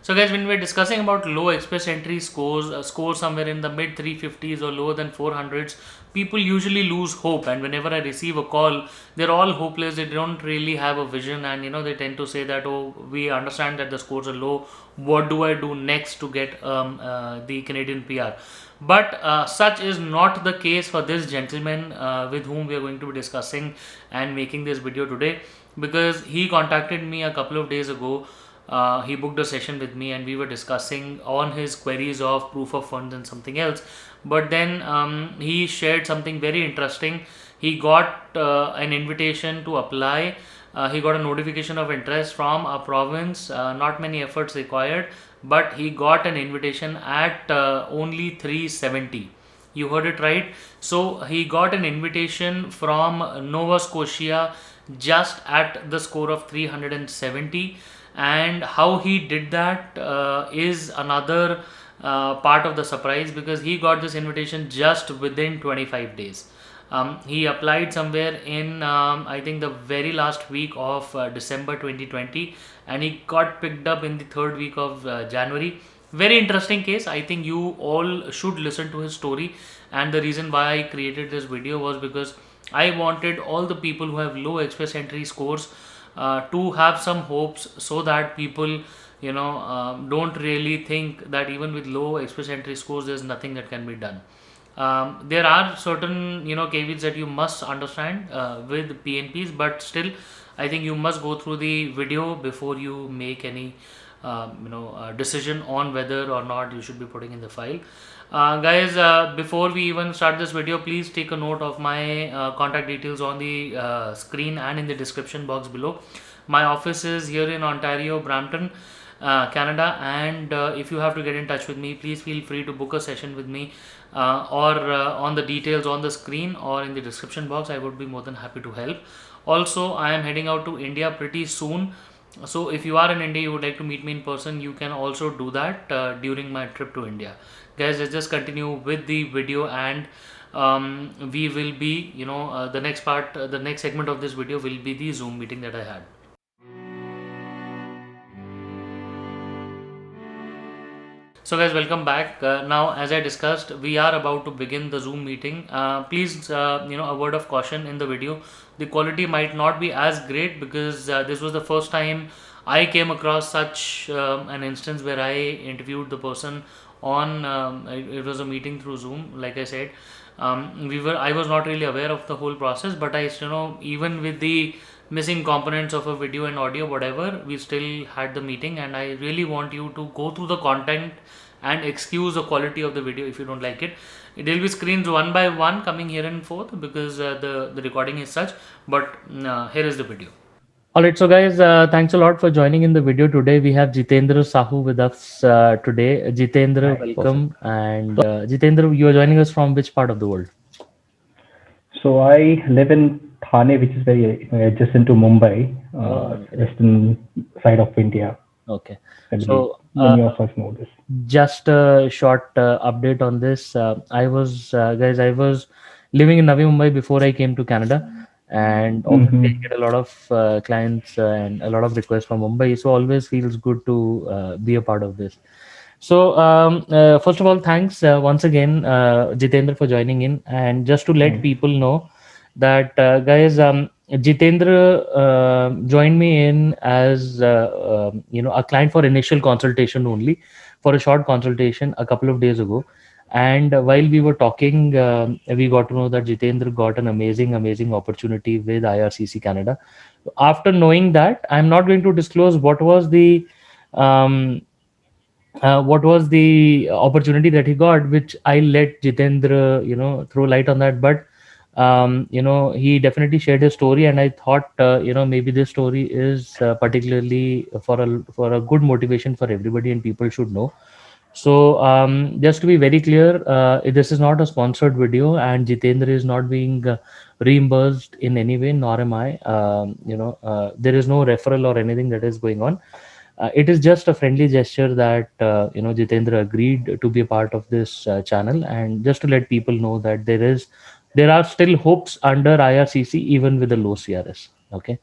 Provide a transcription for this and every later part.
So, guys, when we're discussing about low express entry scores, scores somewhere in the mid 350s or lower than 400s, people usually lose hope. And whenever I receive a call, they're all hopeless. They don't really have a vision, and they tend to say that, "Oh, we understand that the scores are low. What do I do next to get the Canadian PR?" But such is not the case for this gentleman with whom we are going to be discussing and making this video today, because he contacted me a couple of days ago. He booked a session with me and we were discussing on his queries of proof of funds and something else. But then he shared something very interesting. He got an invitation to apply. He got a notification of interest from a province, not many efforts required, but he got an invitation at only 370. You heard it right. So he got an invitation from Nova Scotia just at the score of 370. And how he did that is another part of the surprise, because he got this invitation just within 25 days. He applied somewhere in, I think, the very last week of December 2020, and he got picked up in the third week of January. Very interesting case. I think you all should listen to his story. And the reason why I created this video was because I wanted all the people who have low express entry scores to have some hopes, so that people don't really think that even with low express entry scores there's nothing that can be done. There are certain caveats that you must understand with PNPs, but still I think you must go through the video before you make any decision on whether or not you should be putting in the file. Guys, before we even start this video, please take a note of my contact details on the screen and in the description box below. My office is here in Ontario, Brampton, Canada, and if you have to get in touch with me, please feel free to book a session with me, or on the details on the screen or in the description box. I would be more than happy to help. Also, I am heading out to India pretty soon. So if you are in India, you would like to meet me in person, you can also do that during my trip to India. Guys, let's just continue with the video, and we will be, the next part, the next segment of this video will be the Zoom meeting that I had. So guys, welcome back. Now, as I discussed, we are about to begin the Zoom meeting. Please, a word of caution in the video. The quality might not be as great, because this was the first time I came across such an instance where I interviewed the person on. It was a meeting through Zoom, like I said. I was not really aware of the whole process, but even with the missing components of a video and audio, whatever, we still had the meeting, and I really want you to go through the content and excuse the quality of the video if you don't like it. There will be screens one by one coming here and forth, because the recording is such. But here is the video. All right, so guys, thanks a lot for joining in the video today. We have Jitendra Sahu with us today. Jitendra, welcome. And Jitendra, you are joining us from which part of the world? So I live in Thane, which is very adjacent to Mumbai, western side of India. Okay. I believe So many of us know this. just a short update on this. I was living in Navi Mumbai before I came to Canada, and obviously I get a lot of clients and a lot of requests from Mumbai. So always feels good to be a part of this. So first of all, thanks once again, Jitendra, for joining in. And just to let people know that, guys, Jitendra joined me in as a client for initial consultation only, for a short consultation a couple of days ago. And while we were talking, we got to know that Jitendra got an amazing opportunity with IRCC Canada. After knowing that, I'm not going to disclose um, what was the opportunity that he got, which I let Jitendra, throw light on that. But he definitely shared his story, and I thought, maybe this story is particularly for a good motivation for everybody, and people should know. So just to be very clear, this is not a sponsored video, and Jitendra is not being reimbursed in any way, nor am I. There is no referral or anything that is going on. It is just a friendly gesture that Jitendra agreed to be a part of this channel, and just to let people know that there are still hopes under IRCC even with the low CRS. Okay.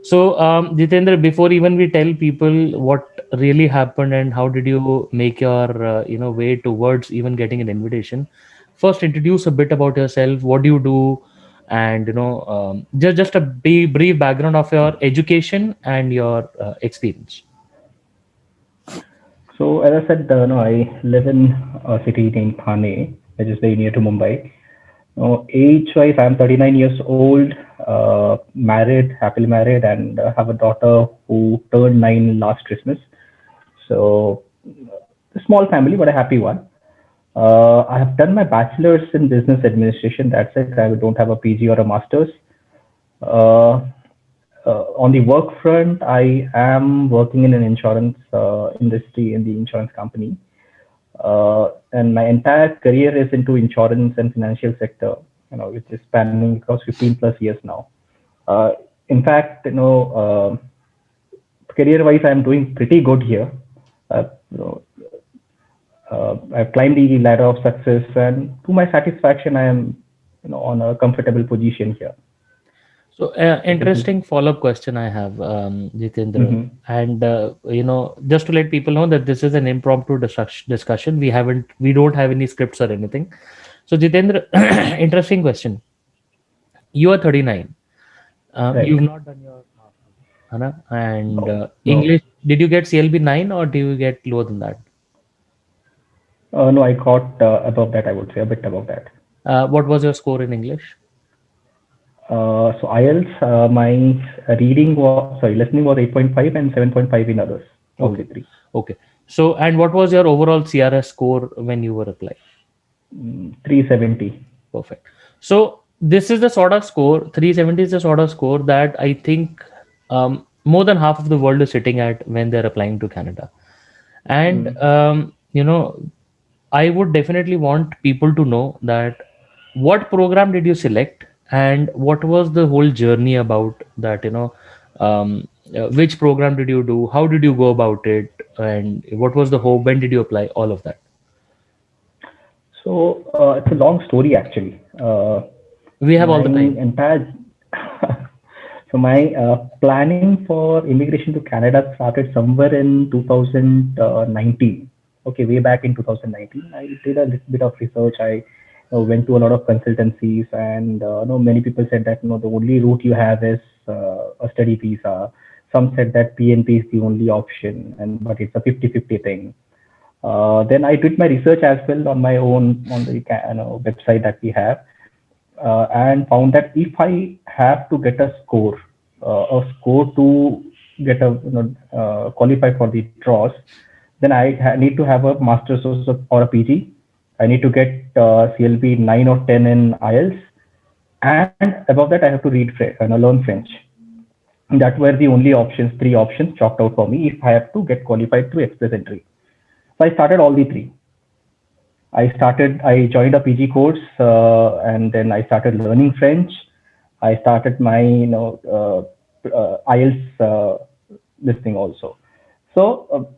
So Jitendra, before even we tell people what really happened, and how did you make your way towards even getting an invitation? First, introduce a bit about yourself. What do you do? And just a brief background of your education and your experience. So as I said, no, I live in a city named Thane, which is very near to Mumbai. Age-wise, I'm 39 years old, married, happily married, and have a daughter who turned 9 last Christmas. So a small family, but a happy one. I have done my bachelor's in business administration. That's it. I don't have a PG or a master's. Uh, on the work front, I am working in an insurance industry in the insurance company. And my entire career is into insurance and financial sector, which is spanning across 15 plus years now. Uh, in fact, career-wise, I'm doing pretty good here. Uh, you know, I've climbed the ladder of success, and to my satisfaction, I am, on a comfortable position here. So, So this is. interesting follow-up question I have, Jitendra. Mhm. And just to let people know that this is an impromptu discussion. We don't have any scripts or anything. So, Jitendra, interesting question. You are 39. You've Right. not done your masters, Hana? And No, no. English. Did you get CLB 9 or do you get lower than that? No, I got above that, I would say, a bit above that. What was your score in English? So IELTS, my listening was 8.5 and 7.5 in others. All Oh, the three. okay. So, and what was your overall CRS score when you were applying? 370. Perfect. So this is the sort of score, 370 is the sort of score that I think more than half of the world is sitting at when they're applying to Canada. And, Mm. I would definitely want people to know that what program did you select and what was the whole journey about that, which program did you do? How did you go about it? And what was the hope? When did you apply? All of that. So it's a long story actually. We have My all the time. entire so my planning for immigration to Canada started somewhere in 2019. Okay, way back in 2019, I did a little bit of research. I went to a lot of consultancies, and many people said that the only route you have is a study visa. Some said that PNP is the only option, and but it's a 50-50 thing. Then I did my research as well on my own on the website that we have, and found that if I have to get a score to get qualify for the draws, then I need to have a master's or a PG. I need to get CLB 9 or 10 in IELTS, and above that I have to learn French. That were the only options, three options chalked out for me if I have to get qualified through express entry. So I started all the three. I joined a PG course, and then I started learning French. I started my, IELTS this thing also. So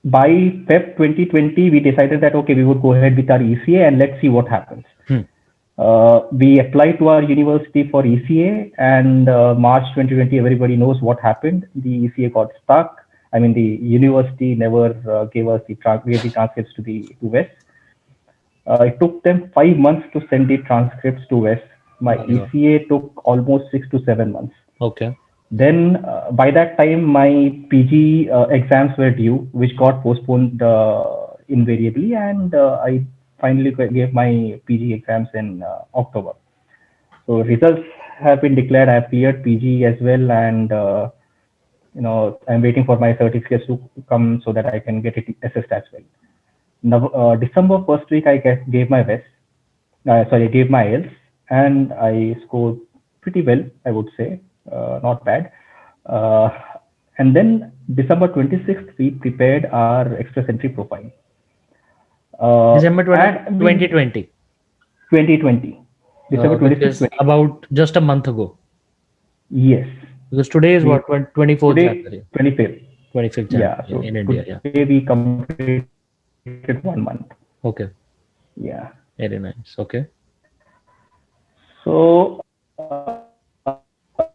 by Feb 2020, we decided that, okay, we would go ahead with our ECA and let's see what happens. Hmm. We applied to our university for ECA, and March 2020, everybody knows what happened. The ECA got stuck. I mean, the university never gave us the transcripts to West. It took them 5 months to send the transcripts to West. My Oh, yeah. ECA took almost 6 to 7 months. Okay. Then by that time, my PG exams were due, which got postponed invariably, and I finally gave my PG exams in October. So results have been declared. I have cleared PG as well, and I'm waiting for my certificates to come so that I can get it assessed as well. Now, December first week, I gave my best. I gave my IELTS, and I scored pretty well, I would say, not bad. Uh, and then December 26th, we prepared our express entry profile. December 20, And we 2020, 2020, December which 26th, is 2020. about just a month ago. Yes, Because today is we what, 24th today January, 25th. 26th Yeah, January so in India. Yeah. today we completed 1 month. Okay. Yeah. Very nice. Okay. So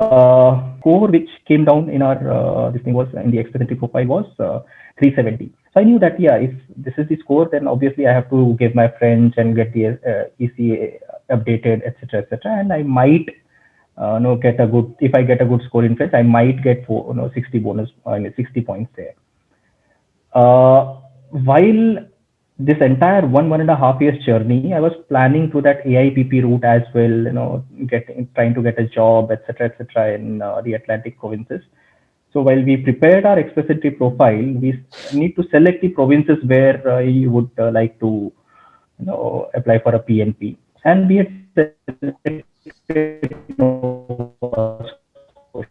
score which came down in our this thing was in the express entry profile was 370. So I knew that yeah, if this is the score, then obviously I have to give my friends and get the ECA updated, etc., etc. And I might get a good if I get a good score in French, I might get 60 bonus 60 points there. While this entire 1.5 years journey, I was planning through that AIPP route as well, trying to get a job, etc., in the Atlantic provinces. So while we prepared our express entry profile, we need to select the provinces where you would like to, apply for a PNP. And we had selected Nova Scotia.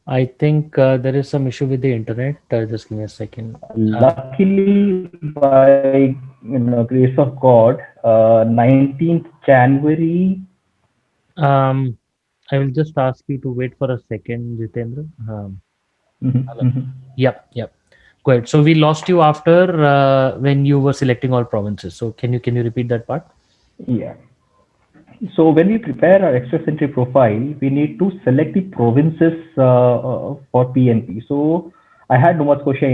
I think there is some issue with the internet. Just give me a second. Luckily, by grace of God, 19th January. I will just ask you to wait for a second, Jitendra. Hello. Mhm. Yep. Go ahead. So we lost you after when you were selecting all provinces. So can you repeat that part? Yeah. So when we prepare our express entry profile, we need to select the provinces for PNP. So I had Nova Scotia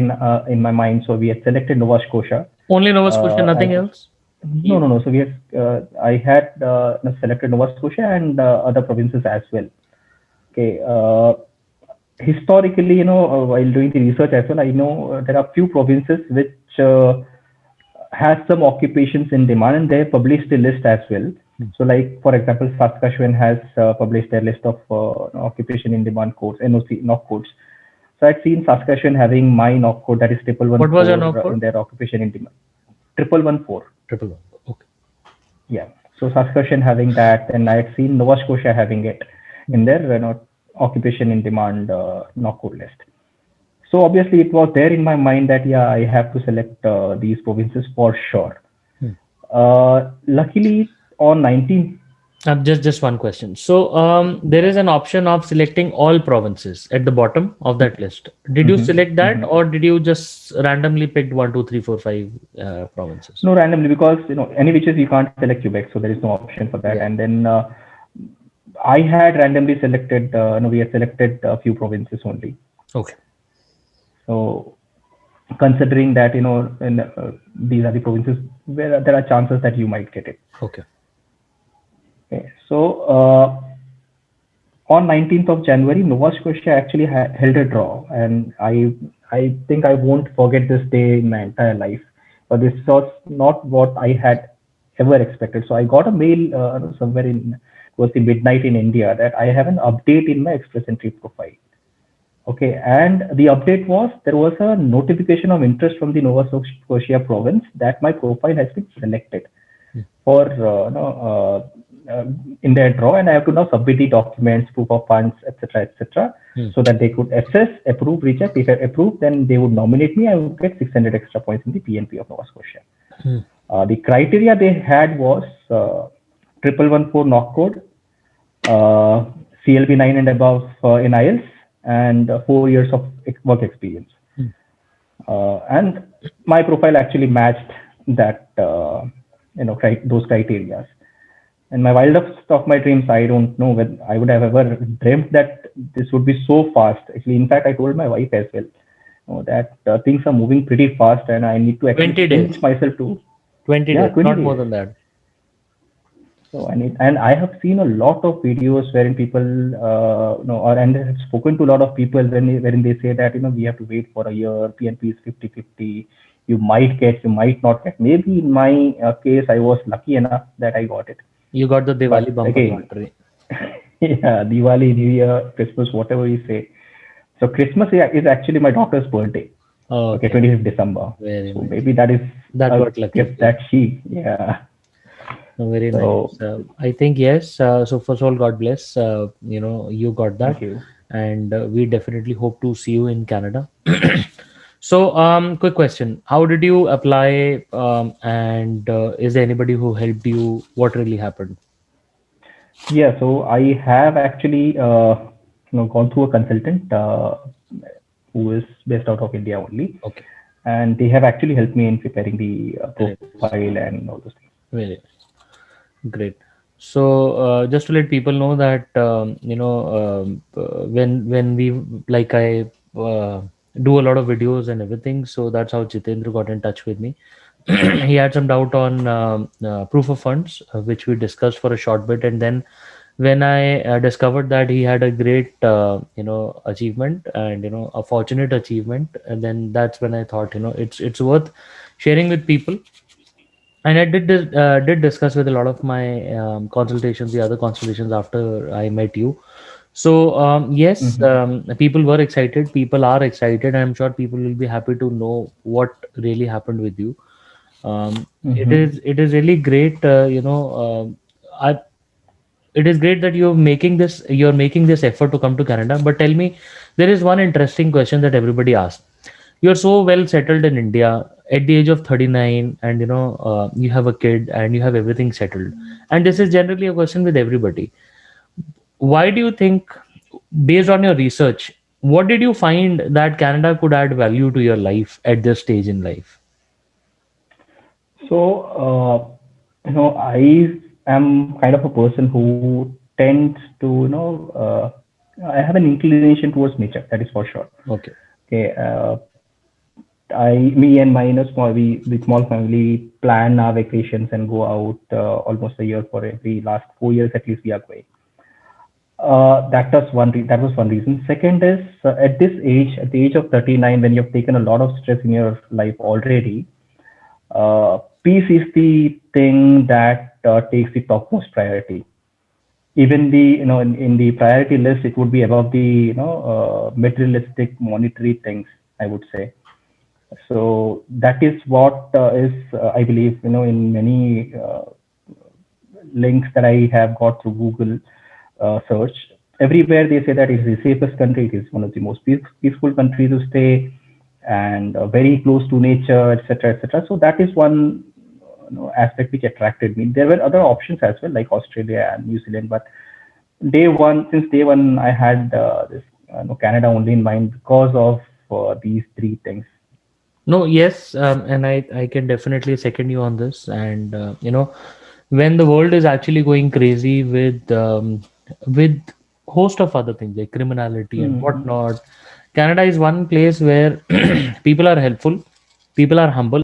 in my mind, so we had selected Nova Scotia. Only Nova Scotia, nothing else? No. So we had I had selected Nova Scotia and other provinces as well. Okay. Historically, while doing the research as well, I know there are few provinces which has some occupations in demand, and they published the list as well. So, like for example, Saskatchewan has published their list of occupation in demand codes, knock codes. So I'd seen Saskatchewan having my knock code, that is triple one. What was your knock code? In their occupation in demand? 1114. 1114. Okay. Yeah. So Saskatchewan having that, and I had seen Nova Scotia having it in their occupation in demand knock code list. So obviously it was there in my mind that yeah, I have to select these provinces for sure. Luckily on 19th. Just one question. So there is an option of selecting all provinces at the bottom of that list. Did you select that, or did you just randomly pick 1, 2, 3, 4, 5 provinces? No, randomly, because any whiches you can't select Quebec, so there is no option for that. Yeah. And then I had randomly selected. We had selected a few provinces only. Okay. So considering that these are the provinces where there are chances that you might get it. Okay. So on 19th of January, Nova Scotia actually held a draw, and I think I won't forget this day in my entire life. But this was not what I had ever expected. So I got a mail somewhere towards the midnight in India that I have an update in my express entry profile. Okay, and the update was there was a notification of interest from the Nova Scotia province that my profile has been selected for in their draw, and I have to now submit the documents, proof of funds, etc., so that they could assess, approve, reject. If I approve, then they would nominate me. I would get 600 extra points in the PNP of Nova Scotia. The criteria they had was 1114 knock code, CLB 9 and above in IELTS, and 4 years of work experience. And my profile actually matched that, those criteria. And my wildest of my dreams, I don't know whether I would have ever dreamt that this would be so fast. Actually, in fact, I told my wife as well that things are moving pretty fast, and I need to actually pinch myself to 20 days, 20 not days. More than that. So I have seen a lot of videos wherein people, and I have spoken to a lot of people wherein they say that we have to wait for a year. PNP is 50-50. You might get, you might not get. Maybe in my case, I was lucky enough that I got it. You got the Diwali bumper lottery. Yeah, Diwali, New Year, Christmas, whatever you say. So Christmas is actually my daughter's birthday. Oh, okay. 25th December. Very so nice. Maybe that is a gift that yeah. Very nice. I think yes. So first of all, God bless. You got that. Thank you. And we definitely hope to see you in Canada. So, quick question: how did you apply? And is there anybody who helped you? What really happened? Yeah, so I have actually gone through a consultant who is based out of India only. Okay. And they have actually helped me in preparing the profile and all those things. Very great. So just to let people know that when we like I do a lot of videos and everything, so that's how Jitendra got in touch with me. He had some doubt on proof of funds, which we discussed for a short bit, and then when I discovered that he had a great achievement, and a fortunate achievement, and then that's when I thought, it's worth sharing with people. And I did discuss with a lot of my consultations, the other consultations after I met you. So yes, Mm-hmm. people were excited. People are excited. I'm sure people will be happy to know what really happened with you. Mm-hmm. It is really great. I it is great that you're making this effort to come to Canada. But tell me, there is one interesting question that everybody asks. You're so well settled in India at the age of 39, and you have a kid and you have everything settled. And this is generally a question with everybody. Why do you think, based on your research, what did you find that Canada could add value to your life at this stage in life? So, I am kind of a person who tends to, I have an inclination towards nature, that is for sure. Okay. Okay. Me and my, the small family plan our vacations and go out almost a year for every last 4 years at least we are going. That was one reason. Second is at this age, at the age of 39, when you've taken a lot of stress in your life already, peace is the thing that takes the topmost priority. Even in the priority list, it would be above the materialistic monetary things, I would say. So that is what is I believe in many links that I have got through Google search. Everywhere they say that it is the safest country. It is one of the most peaceful countries to stay, and very close to nature, etc., etc. So that is one aspect which attracted me. There were other options as well, like Australia and New Zealand, but since day one, I had this Canada only in mind because of these three things. No, yes, and I can definitely second you on this. And when the world is actually going crazy with host of other things like criminality and Hmm. whatnot, Canada is one place where people are helpful, people are humble,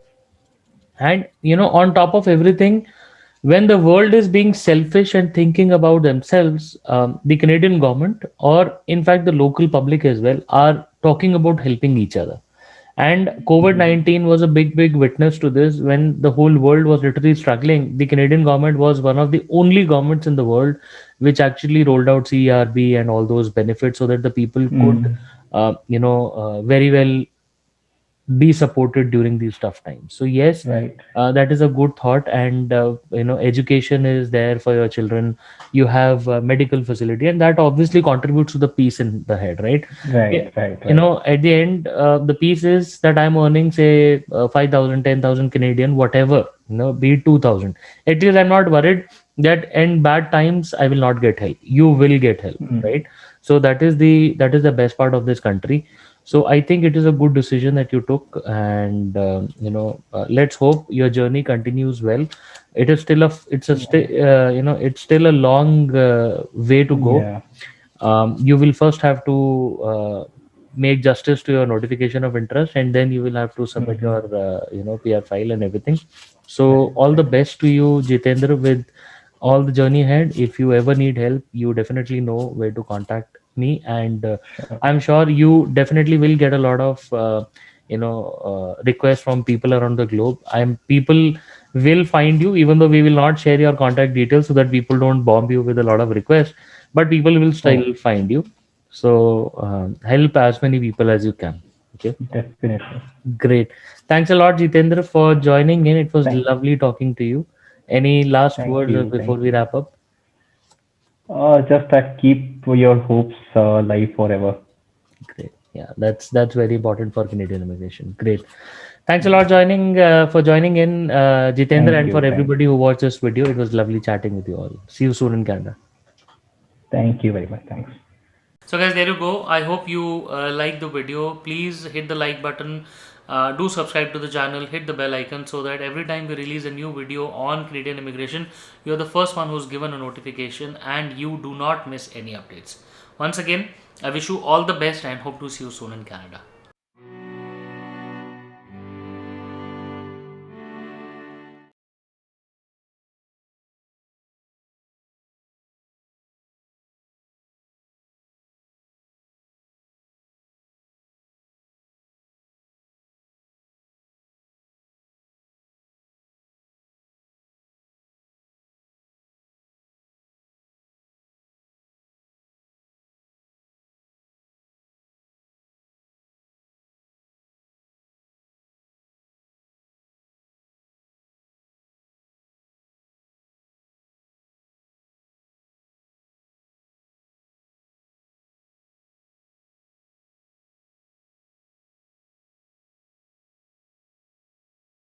and on top of everything, when the world is being selfish and thinking about themselves, the Canadian government, or in fact the local public as well, are talking about helping each other. And COVID Hmm. 19 was a big witness to this. When the whole world was literally struggling, the Canadian government was one of the only governments in the world which actually rolled out CERB and all those benefits so that the people could, Hmm. very well be supported during these tough times. So yes, Right. that is a good thought. And education is there for your children. You have medical facility, and that obviously contributes to the peace in the head, right? Right. Yeah. Right. Right. At the end, the piece is that I'm earning, say, 5,000, Canadian, whatever, be it 2,000. At least I'm not worried that in bad times I will not get help. You will get help, Hmm. right? So that is the best part of this country. So I think it is a good decision that you took. And let's hope your journey continues well. It is still a it's a Yeah. it's still a long way to go. Yeah. You will first have to make justice to your notification of interest, and then you will have to submit Hmm. your PR file and everything. So Right. all the Right. best to you, Jitendra, with all the journey ahead. If you ever need help, you definitely know where to contact me. And Sure. I'm sure you definitely will get a lot of requests from people around the globe. I'm People will find you, even though we will not share your contact details so that people don't bomb you with a lot of requests, but people will Oh, still find you. So help as many people as you can. Okay. definitely. Great. Thanks a lot, Jitendra, for joining in. It was Thank. lovely talking to you. Any last Thank words you. before Thank we you. wrap up? Just keep your hopes alive forever. Great. Yeah, that's very important for Canadian immigration. Great. Thanks a lot for joining in, Jitendra, Thank and for you. Thank everybody you. who watched this video. It was lovely chatting with you all. See you soon in Canada. Thank you very much. Thanks. So guys, there you go. I hope you like the video. Please hit the like button Do subscribe to the channel, hit the bell icon so that every time we release a new video on Canadian immigration, you're the first one who's given a notification and you do not miss any updates. Once again, I wish you all the best and hope to see you soon in Canada.